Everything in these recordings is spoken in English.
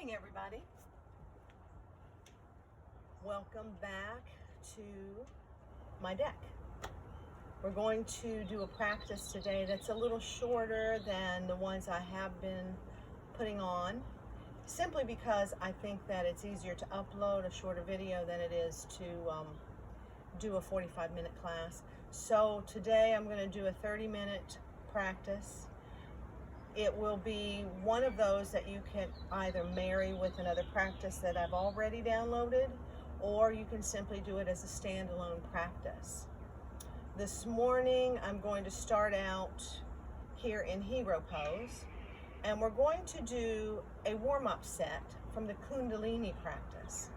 morning, everybody. Welcome back to my deck. We're going to do a practice today that's a little shorter than the ones I have been putting on, simply because I think that it's easier to upload a shorter video than it is to do a 45-minute class. So today I'm going to do a 30-minute practice. It will be one of those that you can either marry with another practice that I've already downloaded, or you can simply do it as a standalone practice. This morning I'm going to start out here in hero pose, and we're going to do a warm-up set from the Kundalini practice.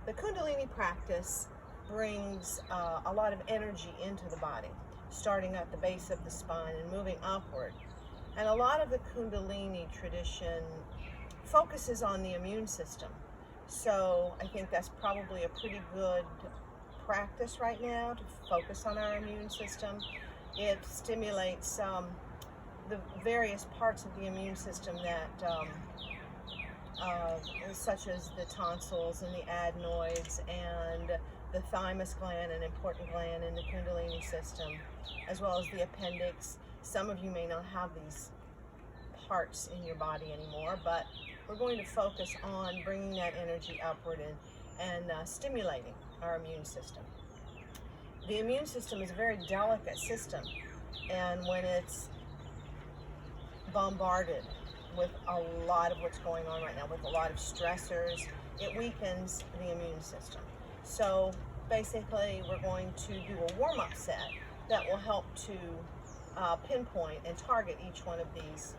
The Kundalini practice brings a lot of energy into the body, starting at the base of the spine and moving upward. And a lot of the Kundalini tradition focuses on the immune system. So I think that's probably a pretty good practice right now, to focus on our immune system. It stimulates the various parts of the immune system that, such as the tonsils and the adenoids and the thymus gland, an important gland in the Kundalini system, as well as the appendix. Some of you may not have these parts in your body anymore, but we're going to focus on bringing that energy upward and stimulating our immune system. The immune system is a very delicate system, and when it's bombarded with a lot of what's going on right now, with a lot of stressors, it weakens the immune system. So basically we're going to do a warm-up set that will help to pinpoint and target each one of these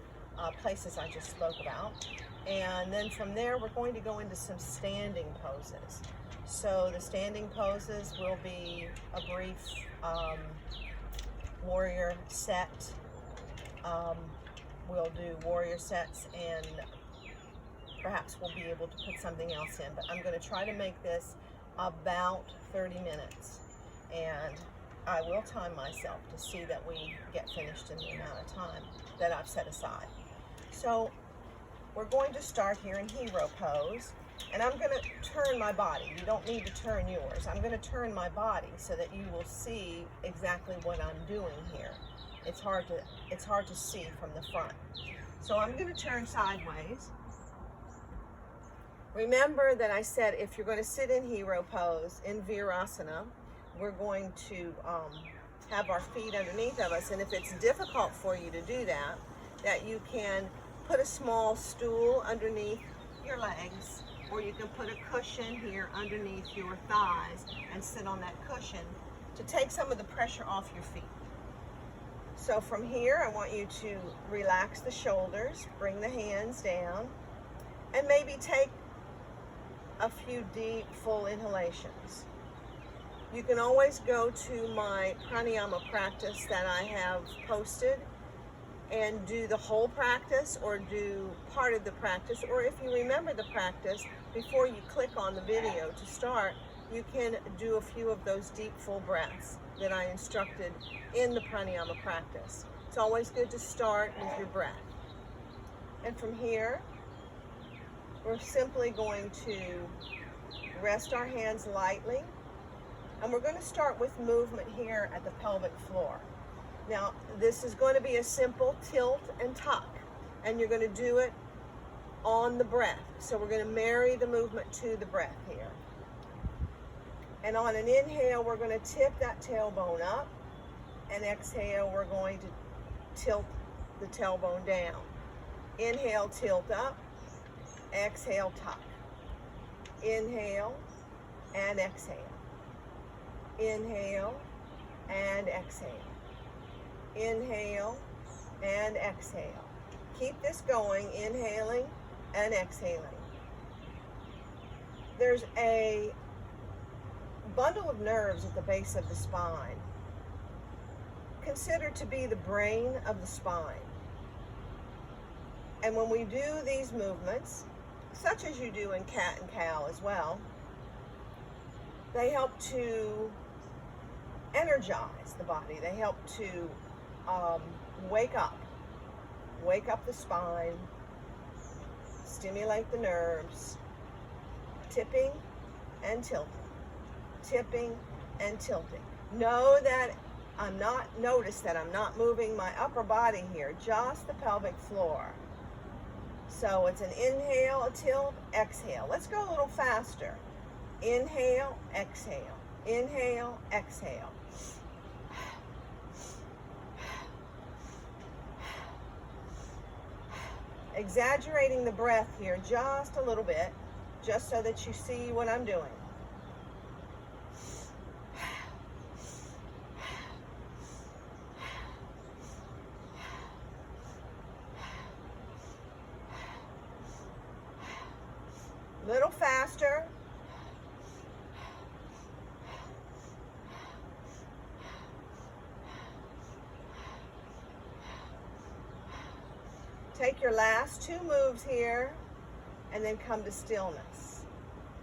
places I just spoke about. And then from there we're going to go into some standing poses. So the standing poses will be a brief warrior set. We'll do warrior sets, and perhaps we'll be able to put something else in, but I'm going to try to make this about 30 minutes, and I will time myself to see that we get finished in the amount of time that I've set aside. So we're going to start here in hero pose, and I'm going to turn my body. You don't need to turn yours. I'm going to turn my body so that you will see exactly what I'm doing here. It's hard to see from the front. So I'm going to turn sideways. Remember that I said if you're going to sit in hero pose, in Virasana, we're going to have our feet underneath of us, and if it's difficult for you to do that, that you can put a small stool underneath your legs, or you can put a cushion here underneath your thighs and sit on that cushion to take some of the pressure off your feet. So from here, I want you to relax the shoulders, bring the hands down, and maybe take a few deep, full inhalations. You can always go to my pranayama practice that I have posted and do the whole practice, or do part of the practice, or if you remember the practice, before you click on the video to start, you can do a few of those deep, full breaths that I instructed in the pranayama practice. It's always good to start with your breath. And from here, we're simply going to rest our hands lightly, and we're going to start with movement here at the pelvic floor. Now, this is going to be a simple tilt and tuck, and you're going to do it on the breath. So we're going to marry the movement to the breath here. And on an inhale, we're going to tip that tailbone up, and exhale, we're going to tilt the tailbone down. Inhale, tilt up, exhale, tuck. Inhale and exhale. Inhale and exhale. Inhale and exhale. Keep this going, inhaling and exhaling. There's a bundle of nerves at the base of the spine, considered to be the brain of the spine. And when we do these movements, such as you do in cat and cow as well, they help to energize the body. They help to wake up the spine, stimulate the nerves, tipping and tilting, tipping and tilting. Notice that I'm not moving my upper body here, just the pelvic floor. So it's an inhale, a tilt, exhale. Let's go a little faster. Inhale, exhale, inhale, exhale. Exaggerating the breath here just a little bit, just so that you see what I'm doing. Little faster. Take your last two moves here and then come to stillness.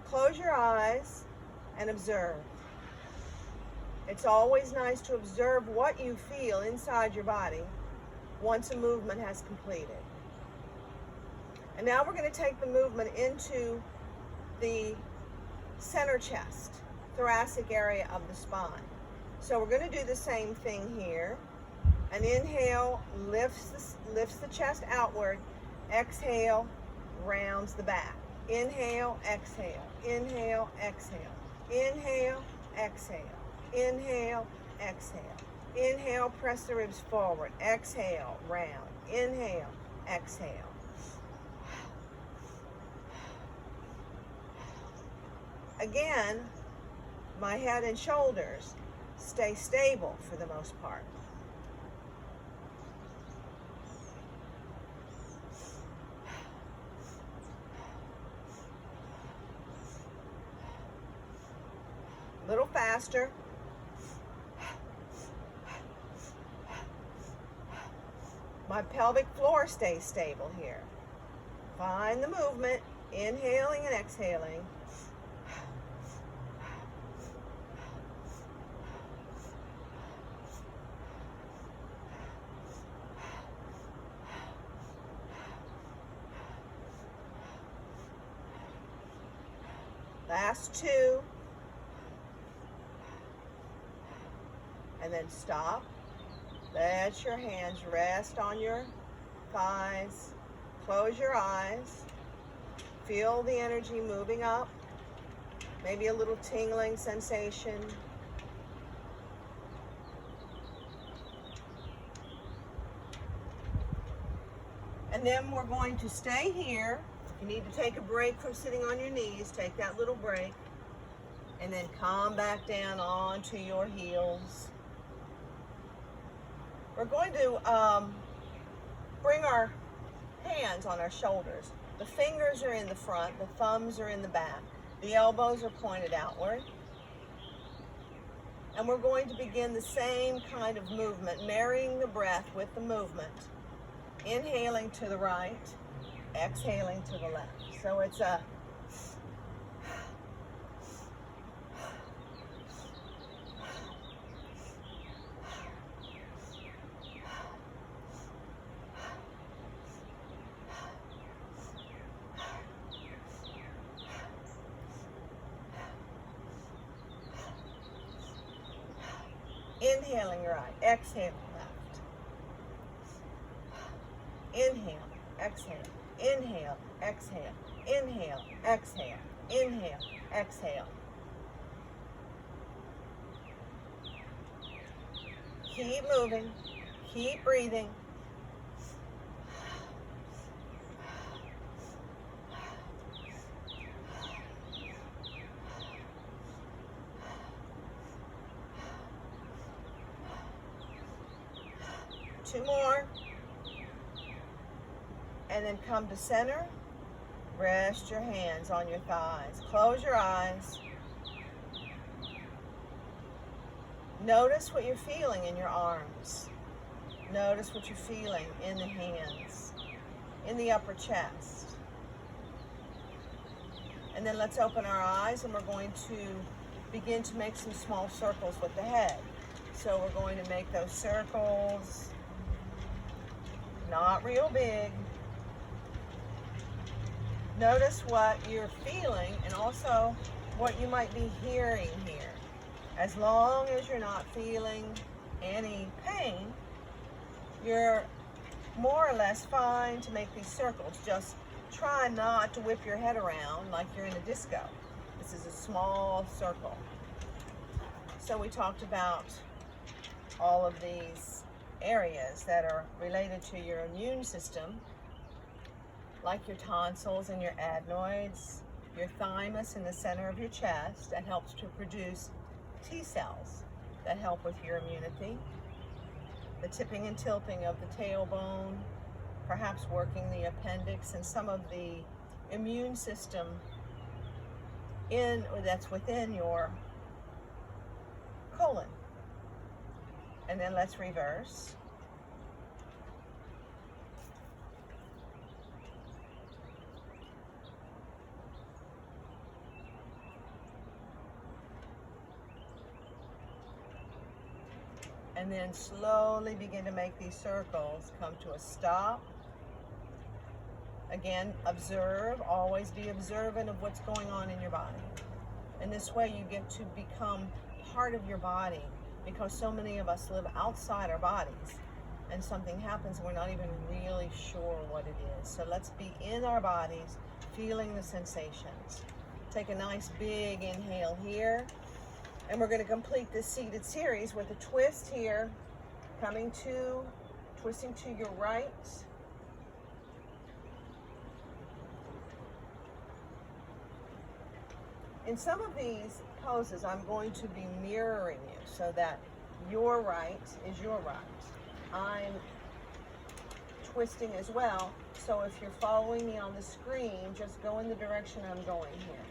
Close your eyes and observe. It's always nice to observe what you feel inside your body once a movement has completed. And now we're going to take the movement into the center chest, thoracic area of the spine. So we're going to do the same thing here. An inhale lifts the chest outward. Exhale rounds the back. Inhale, exhale. Inhale, exhale. Inhale, exhale. Inhale, exhale. Inhale, press the ribs forward. Exhale, round. Inhale, exhale. Again, my head and shoulders stay stable for the most part. A little faster. My pelvic floor stays stable here. Find the movement, inhaling and exhaling. Last two. And then stop. Let your hands rest on your thighs. Close your eyes. Feel the energy moving up. Maybe a little tingling sensation. And then we're going to stay here. If you need to take a break from sitting on your knees, take that little break. And then come back down onto your heels. We're going to bring our hands on our shoulders. The fingers are in the front, the thumbs are in the back. The elbows are pointed outward. And we're going to begin the same kind of movement, marrying the breath with the movement. Inhaling to the right, exhaling to the left. So it's a inhaling right, exhaling left. Inhale, exhale, inhale, exhale, inhale, exhale, inhale, exhale. Keep moving, keep breathing. Two more. And then come to center. Rest your hands on your thighs. Close your eyes. Notice what you're feeling in your arms. Notice what you're feeling in the hands, in the upper chest. And then let's open our eyes, and we're going to begin to make some small circles with the head. So we're going to make those circles. Not real big. Notice what you're feeling and also what you might be hearing here. As long as you're not feeling any pain, you're more or less fine to make these circles. Just try not to whip your head around like you're in a disco. This is a small circle. So we talked about all of these areas that are related to your immune system, like your tonsils and your adenoids, your thymus in the center of your chest that helps to produce T cells that help with your immunity, the tipping and tilting of the tailbone, perhaps working the appendix and some of the immune system that's within your colon. And then let's reverse. And then slowly begin to make these circles come to a stop. Again, observe, always be observant of what's going on in your body. And this way you get to become part of your body, because so many of us live outside our bodies and something happens and we're not even really sure what it is. So let's be in our bodies, feeling the sensations. Take a nice big inhale here. And we're going to complete this seated series with a twist here, twisting to your right. In some of these poses, I'm going to be mirroring you so that your right is your right. I'm twisting as well, so if you're following me on the screen, just go in the direction I'm going here.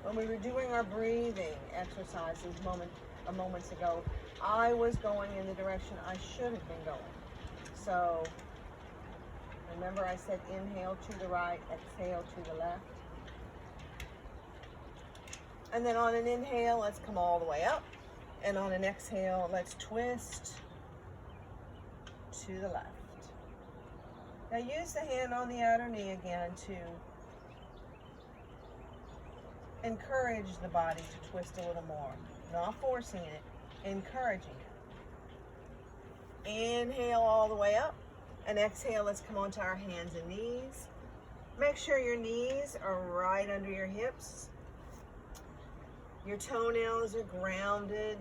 When we were doing our breathing exercises moments ago, I was going in the direction I should have been going. So remember I said inhale to the right, exhale to the left. And then on an inhale, let's come all the way up. And on an exhale, let's twist to the left. Now use the hand on the outer knee again to encourage the body to twist a little more. Not forcing it, encouraging it. Inhale all the way up. And exhale, let's come onto our hands and knees. Make sure your knees are right under your hips. Your toenails are grounded.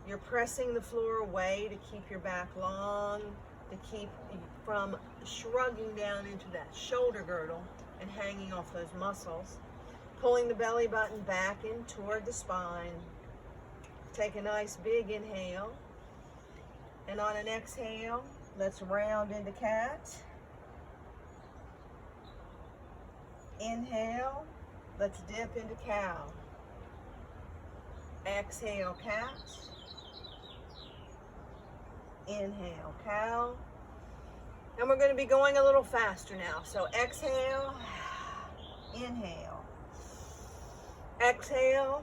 You're pressing the floor away to keep your back long, to keep you from shrugging down into that shoulder girdle and hanging off those muscles. Pulling the belly button back in toward the spine. Take a nice big inhale. And on an exhale, let's round into cat. Inhale, let's dip into cow. Exhale, cat. Inhale, cow. And we're going to be going a little faster now. So exhale, inhale. Exhale,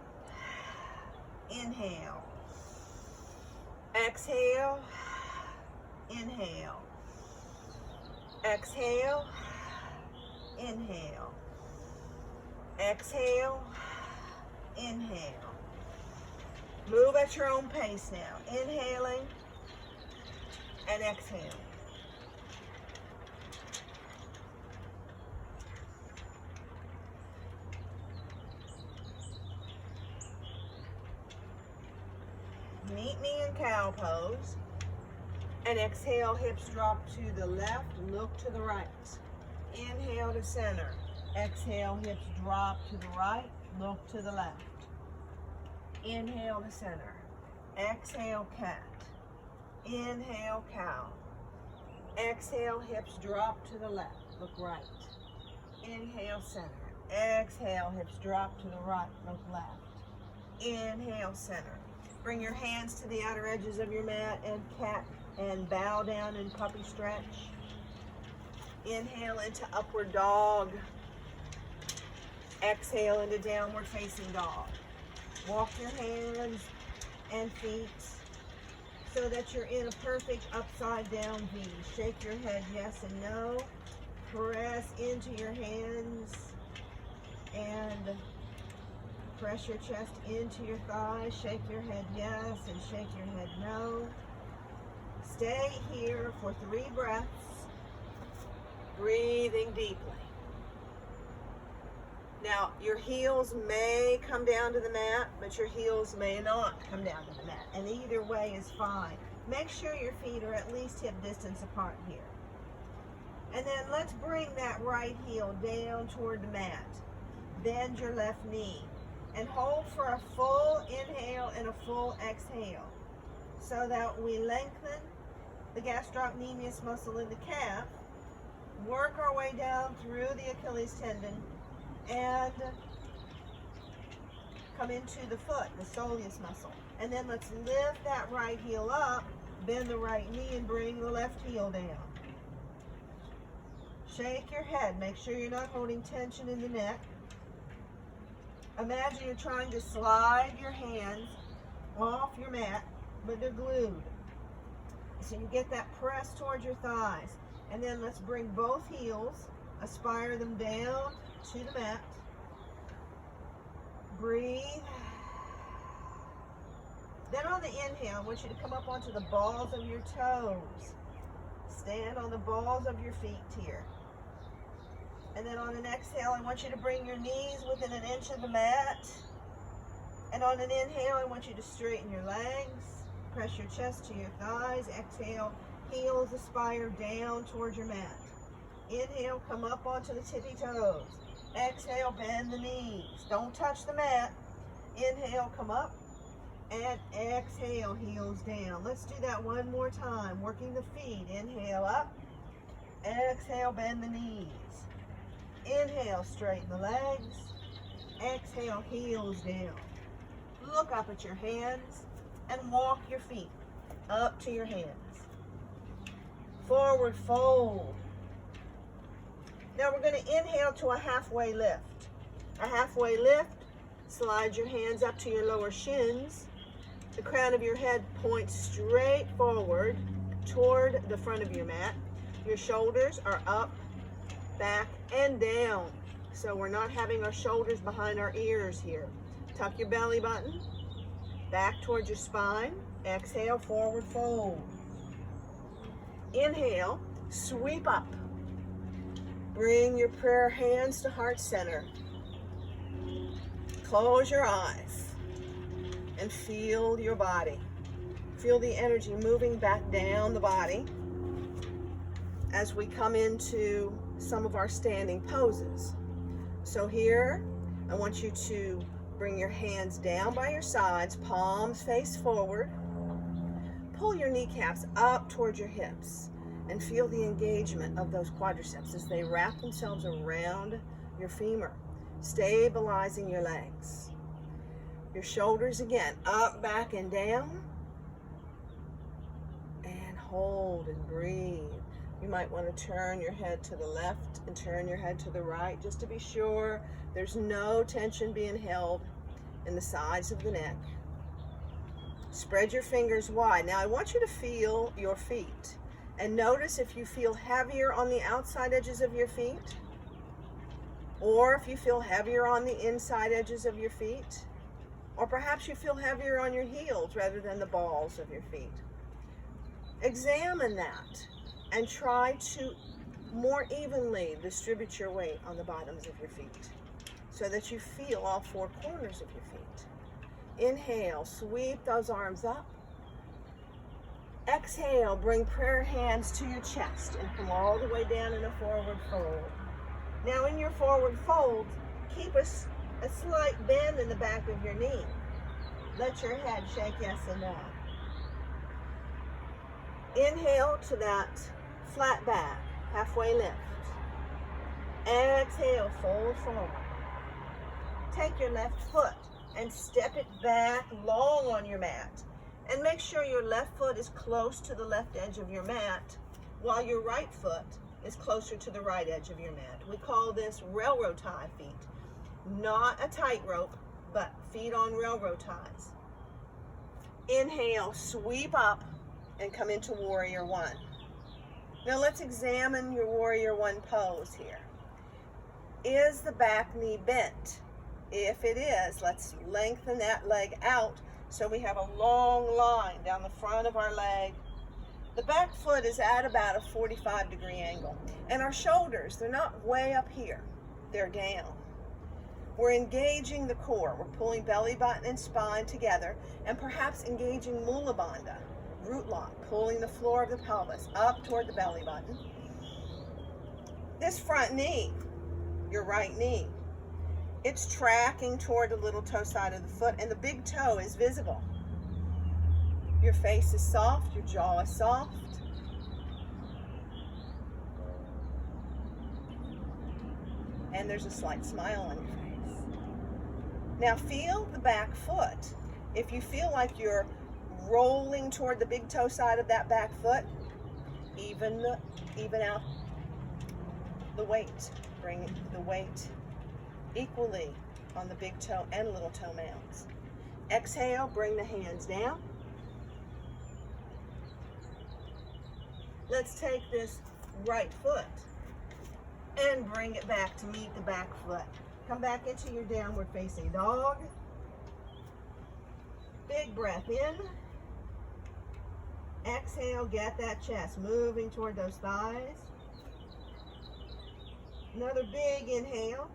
inhale. Exhale, inhale. Exhale, inhale. Exhale, inhale. Move at your own pace now. Inhaling and exhaling. Meet me in cow pose. And exhale, hips drop to the left, look to the right. Inhale to center. Exhale, hips drop to the right, look to the left. Inhale to center. Exhale, cat. Inhale, cow. Exhale, hips drop to the left, look right. Inhale, center. Exhale, hips drop to the right, look left. Inhale, center. Bring your hands to the outer edges of your mat and cat and bow down in puppy stretch. Inhale into upward dog. Exhale into downward facing dog. Walk your hands and feet so that you're in a perfect upside down V. Shake your head yes and no. Press into your hands And press your chest into your thighs. Shake your head yes and shake your head no. Stay here for 3 breaths, breathing deeply. Now, your heels may come down to the mat, but your heels may not come down to the mat. And either way is fine. Make sure your feet are at least hip distance apart here. And then let's bring that right heel down toward the mat. Bend your left knee. And hold for a full inhale and a full exhale. So that we lengthen the gastrocnemius muscle in the calf. Work our way down through the Achilles tendon. And come into the foot, the soleus muscle. And then let's lift that right heel up, bend the right knee, and bring the left heel down. Shake your head. Make sure you're not holding tension in the neck. Imagine you're trying to slide your hands off your mat, but they're glued. So you get that press towards your thighs. And then let's bring both heels, aspire them down to the mat. Breathe. Then on the inhale, I want you to come up onto the balls of your toes. Stand on the balls of your feet here. And then on an exhale, I want you to bring your knees within an inch of the mat. And on an inhale, I want you to straighten your legs. Press your chest to your thighs. Exhale, heels aspire down towards your mat. Inhale, come up onto the tippy toes. Exhale, bend the knees. Don't touch the mat. Inhale, come up. And exhale, heels down. Let's do that one more time. Working the feet. Inhale, up. Exhale, bend the knees. Inhale, straighten the legs. Exhale, heels down. Look up at your hands and walk your feet up to your hands. Forward fold. Now we're going to inhale to a halfway lift. A halfway lift, slide your hands up to your lower shins. The crown of your head points straight forward toward the front of your mat. Your shoulders are up, back, and down. So we're not having our shoulders behind our ears here. Tuck your belly button, back towards your spine. Exhale, forward fold. Inhale, sweep up. Bring your prayer hands to heart center. Close your eyes and feel your body. Feel the energy moving back down the body as we come into some of our standing poses. So here, I want you to bring your hands down by your sides, palms face forward. Pull your kneecaps up towards your hips and feel the engagement of those quadriceps as they wrap themselves around your femur, stabilizing your legs. Your shoulders again, up, back, and down. And hold and breathe. You might want to turn your head to the left and turn your head to the right just to be sure there's no tension being held in the sides of the neck. Spread your fingers wide. Now I want you to feel your feet and notice if you feel heavier on the outside edges of your feet or if you feel heavier on the inside edges of your feet, or perhaps you feel heavier on your heels rather than the balls of your feet. Examine that and try to more evenly distribute your weight on the bottoms of your feet so that you feel all 4 corners of your feet. Inhale, sweep those arms up. Exhale, bring prayer hands to your chest and come all the way down in a forward fold. Now in your forward fold, keep a slight bend in the back of your knee. Let your head shake yes and no. Inhale to that flat back, halfway lift. Exhale, fold forward. Take your left foot and step it back long on your mat. And make sure your left foot is close to the left edge of your mat, while your right foot is closer to the right edge of your mat. We call this railroad tie feet. Not a tightrope, but feet on railroad ties. Inhale, sweep up and come into Warrior One. Now let's examine your Warrior One pose here. Is the back knee bent? If it is, let's lengthen that leg out so we have a long line down the front of our leg. The back foot is at about a 45-degree angle. And our shoulders, they're not way up here. They're down. We're engaging the core. We're pulling belly button and spine together and perhaps engaging Mula Bandha, root lock, pulling the floor of the pelvis up toward the belly button. This front knee, your right knee, it's tracking toward the little toe side of the foot and the big toe is visible. Your face is soft, your jaw is soft. And there's a slight smile on your face. Now feel the back foot. If you feel like you're rolling toward the big toe side of that back foot, even out the weight. Bring the weight equally on the big toe and little toe mounds. Exhale, bring the hands down. Let's take this right foot and bring it back to meet the back foot. Come back into your downward facing dog. Big breath in. Exhale, get that chest moving toward those thighs. Another big inhale.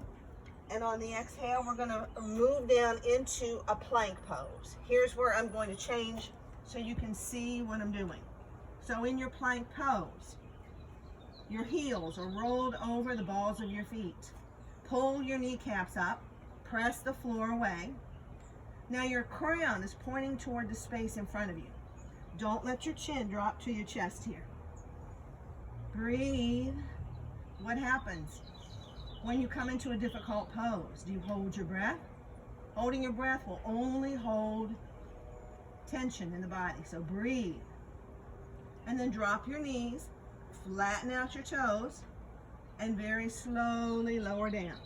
And on the exhale, we're gonna move down into a plank pose. Here's where I'm going to change so you can see what I'm doing. So in your plank pose, your heels are rolled over the balls of your feet. Pull your kneecaps up, press the floor away. Now your crown is pointing toward the space in front of you. Don't let your chin drop to your chest here. Breathe. What happens when you come into a difficult pose? Do you hold your breath? Holding your breath will only hold tension in the body. So breathe. And then drop your knees, flatten out your toes, and very slowly lower down.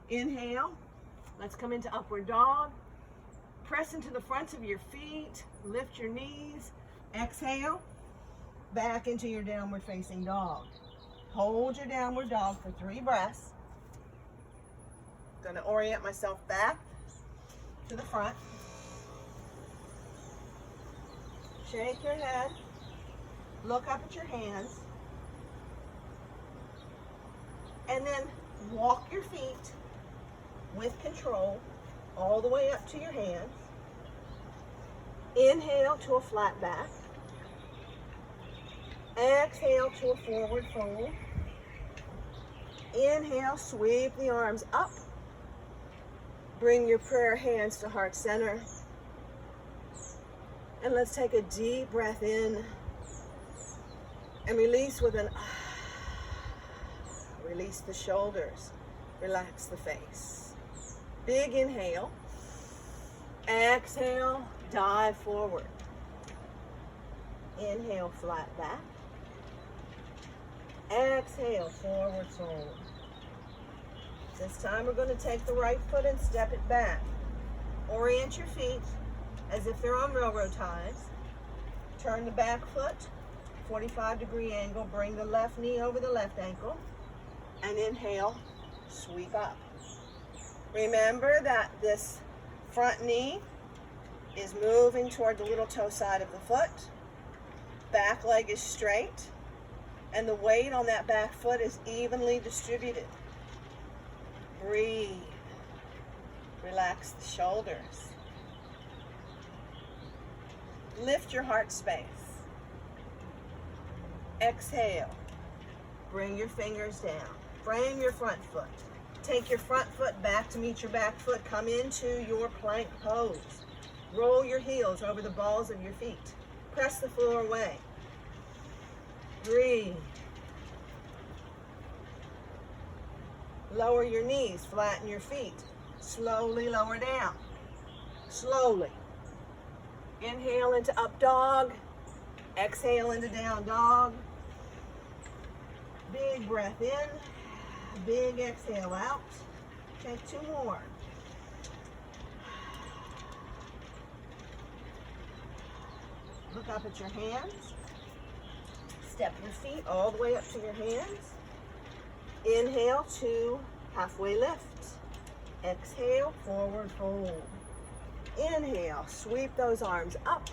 Inhale. Let's come into upward dog. Press into the fronts of your feet. Lift your knees. Exhale. Back into your downward facing dog. Hold your downward dog for 3 breaths. I'm going to orient myself back to the front. Shake your head. Look up at your hands. And then walk your feet with control all the way up to your hands. Inhale to a flat back. Exhale to a forward fold. Inhale, sweep the arms up. Bring your prayer hands to heart center. And let's take a deep breath in and release with an release the shoulders, relax the face. Big inhale. Exhale, dive forward. Inhale, flat back. Exhale, forward fold. This time we're going to take the right foot and step it back. Orient your feet as if they're on railroad ties. Turn the back foot, 45-degree angle. Bring the left knee over the left ankle. And inhale, sweep up. Remember that this front knee is moving toward the little toe side of the foot. Back leg is straight. And the weight on that back foot is evenly distributed. Breathe. Relax the shoulders. Lift your heart space. Exhale. Bring your fingers down. Frame your front foot. Take your front foot back to meet your back foot. Come into your plank pose. Roll your heels over the balls of your feet. Press the floor away. Breathe. Lower your knees, flatten your feet. Slowly lower down. Slowly. Inhale into up dog. Exhale into down dog. Big breath in. Big exhale out. Take 2 more. Look up at your hands. Step your feet all the way up to your hands. Inhale, 2, halfway lift. Exhale, forward fold. Inhale, sweep those arms up.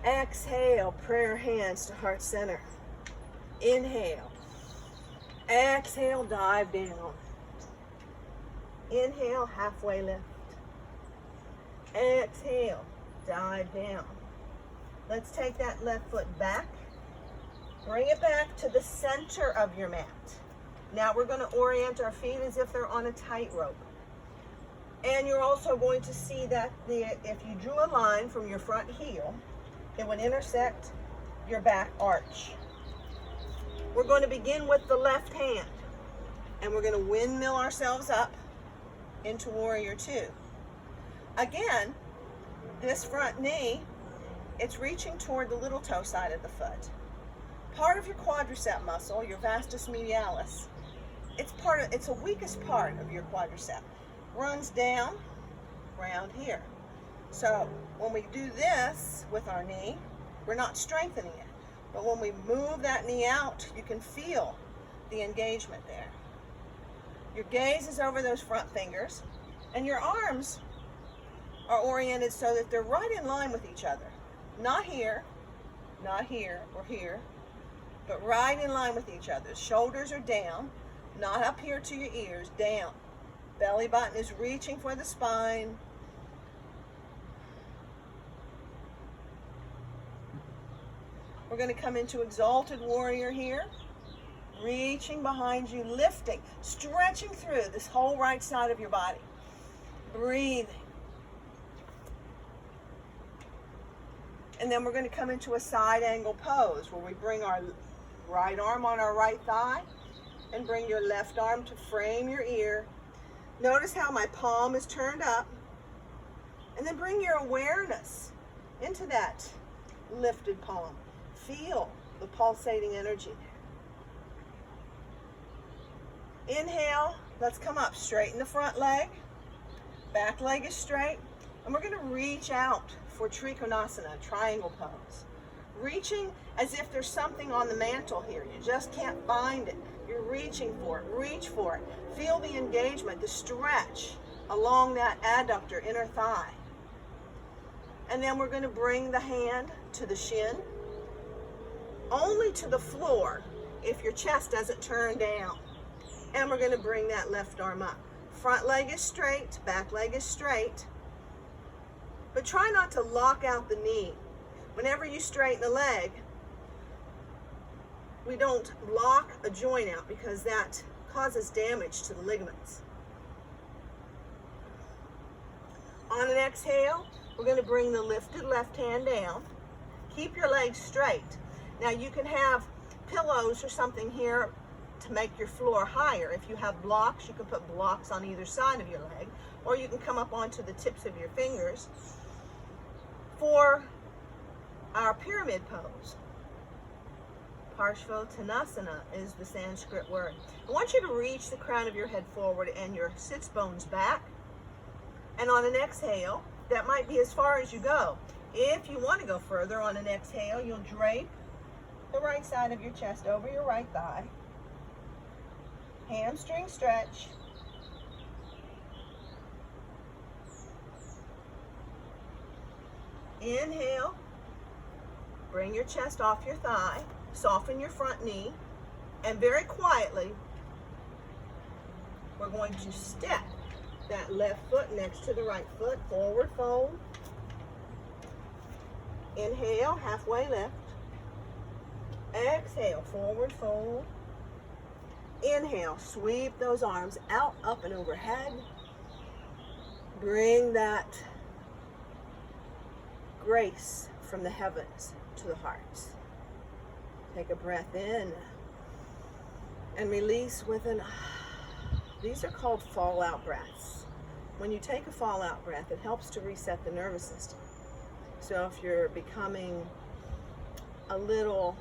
Exhale, prayer hands to heart center. Inhale. Exhale, dive down. Inhale, halfway lift. Exhale, dive down. Let's take that left foot back. Bring it back to the center of your mat. Now we're going to orient our feet as if they're on a tightrope. And you're also going to see that if you drew a line from your front heel, it would intersect your back arch. We're going to begin with the left hand, and we're going to windmill ourselves up into Warrior Two. Again, this front knee, it's reaching toward the little toe side of the foot. Part of your quadricep muscle, your vastus medialis, it's the weakest part of your quadricep. Runs down around here. So when we do this with our knee, we're not strengthening it. But when we move that knee out, you can feel the engagement there. Your gaze is over those front fingers, and your arms are oriented so that they're right in line with each other. Not here, or here, but right in line with each other. Shoulders are down, not up here to your ears, down. Belly button is reaching for the spine. We're going to come into Exalted Warrior here. Reaching behind you, lifting, stretching through this whole right side of your body. Breathing. And then we're going to come into a side angle pose where we bring our right arm on our right thigh and bring your left arm to frame your ear. Notice how my palm is turned up, and then bring your awareness into that lifted palm. Feel the pulsating energy there. Inhale, let's come up, straighten the front leg, back leg is straight, and we're going to reach out for Trikonasana, triangle pose. Reaching as if there's something on the mantle here, you just can't find it. You're reaching for it, reach for it. Feel the engagement, the stretch along that adductor inner thigh. And then we're going to bring the hand to the shin, only to the floor if your chest doesn't turn down. And we're going to bring that left arm up. Front leg is straight, back leg is straight. But try not to lock out the knee. Whenever you straighten the leg, we don't lock a joint out because that causes damage to the ligaments. On an exhale, we're going to bring the lifted left hand down. Keep your legs straight. Now you can have pillows or something here to make your floor higher. If you have blocks, you can put blocks on either side of your leg, or you can come up onto the tips of your fingers for our pyramid pose. Parshvottanasana is the Sanskrit word. I want you to reach the crown of your head forward and your sits bones back. And on an exhale, that might be as far as you go. If you want to go further, on an exhale, you'll drape the right side of your chest over your right thigh. Hamstring stretch. Inhale. Bring your chest off your thigh. Soften your front knee. And very quietly, we're going to step that left foot next to the right foot. Forward fold. Inhale, halfway lift. Exhale, forward fold. Inhale, sweep those arms out, up and overhead. Bring that grace from the heavens to the heart. Take a breath in and release with an these are called fallout breaths. When you take a fallout breath, it helps to reset the nervous system. So if you're becoming a little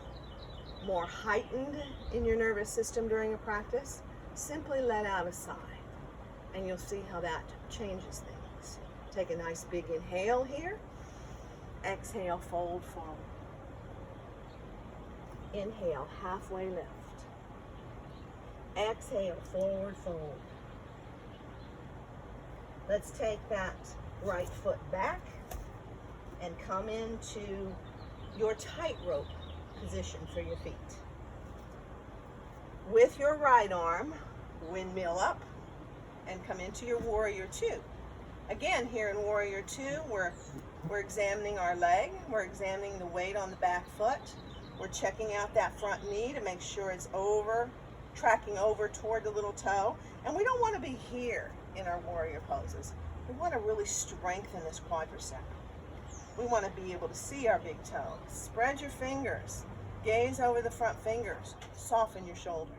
more heightened in your nervous system during a practice, simply let out a sigh and you'll see how that changes things. Take a nice big inhale here. Exhale, fold forward. Inhale, halfway lift. Exhale, forward fold. Let's take that right foot back and come into your tightrope position for your feet. With your right arm, windmill up and come into your warrior two. Again, here in warrior two, we're examining our leg. We're examining the weight on the back foot. We're checking out that front knee to make sure it's tracking over toward the little toe. And we don't want to be here in our warrior poses. We want to really strengthen this quadricep. We want to be able to see our big toe. Spread your fingers. Gaze over the front fingers. Soften your shoulders.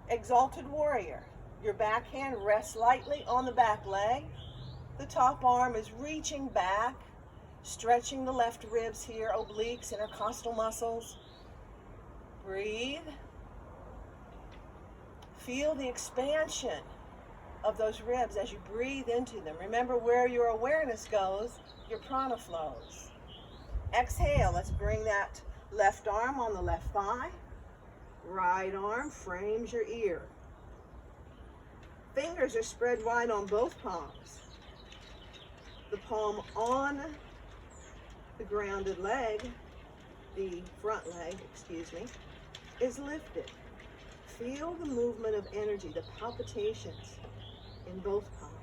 Exalted warrior. Your back hand rests lightly on the back leg. The top arm is reaching back, stretching the left ribs here, obliques, intercostal muscles. Breathe. Feel the expansion of those ribs as you breathe into them. Remember, where your awareness goes, your prana flows. Exhale. Let's bring that left arm on the left thigh. Right arm frames your ear. Fingers are spread wide on both palms. The palm on the grounded leg, the front leg, is lifted. Feel the movement of energy, the palpitations in both palms.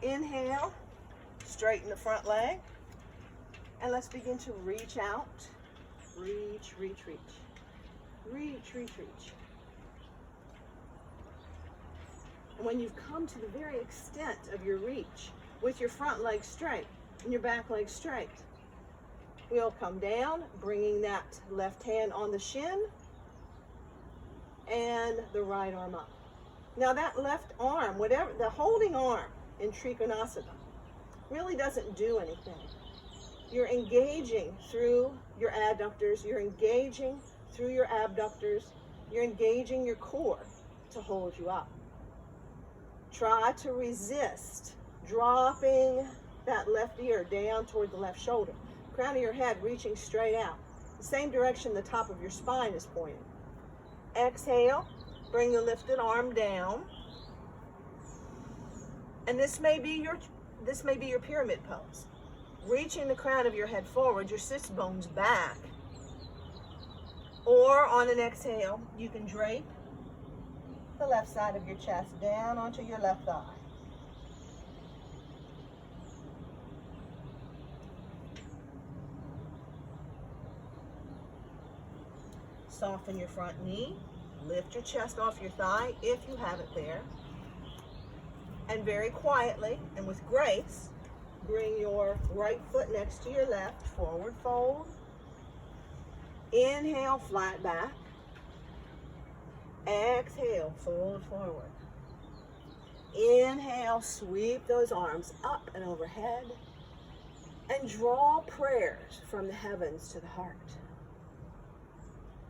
Inhale, straighten the front leg, and let's begin to reach out. Reach, reach, reach. Reach, reach, reach. And when you've come to the very extent of your reach, with your front leg straight and your back leg straight, we'll come down, bringing that left hand on the shin and the right arm up. Now that left arm, whatever, the holding arm in Trikonasana really doesn't do anything. You're engaging through your adductors, you're engaging through your abductors, you're engaging your core to hold you up. Try to resist dropping that left ear down toward the left shoulder. Crown of your head reaching straight out. The same direction the top of your spine is pointing. Exhale, bring the lifted arm down. And this may be your pyramid pose. Reaching the crown of your head forward, your sits bones back. Or on an exhale, you can drape the left side of your chest down onto your left thigh. Soften your front knee. Lift your chest off your thigh if you have it there. And very quietly and with grace, bring your right foot next to your left, forward fold. Inhale, flat back. Exhale, fold forward. Inhale, sweep those arms up and overhead. And draw prayers from the heavens to the heart.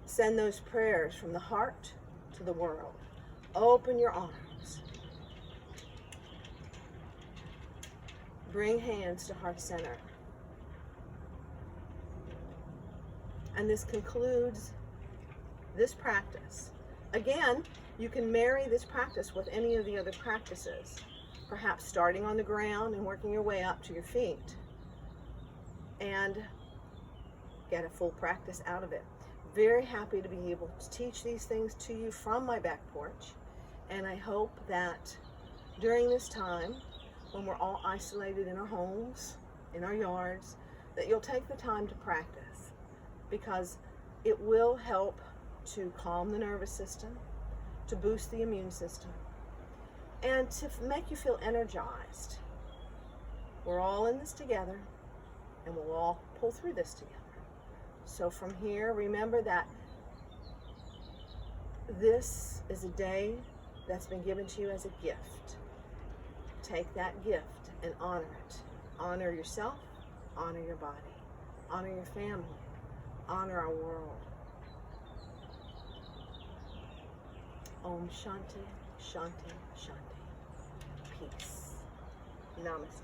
Send those prayers from the heart to the world. Open your arms. Bring hands to heart center. And this concludes this practice. Again, you can marry this practice with any of the other practices, perhaps starting on the ground and working your way up to your feet, and get a full practice out of it. Very happy to be able to teach these things to you from my back porch, and I hope that during this time, when we're all isolated in our homes, in our yards, that you'll take the time to practice, because it will help to calm the nervous system, to boost the immune system, and to make you feel energized. We're all in this together, and we'll all pull through this together. So from here, remember that this is a day that's been given to you as a gift. Take that gift and honor it. Honor yourself, honor your body, honor your family, honor our world. Om Shanti, Shanti, Shanti. Peace. Namaste.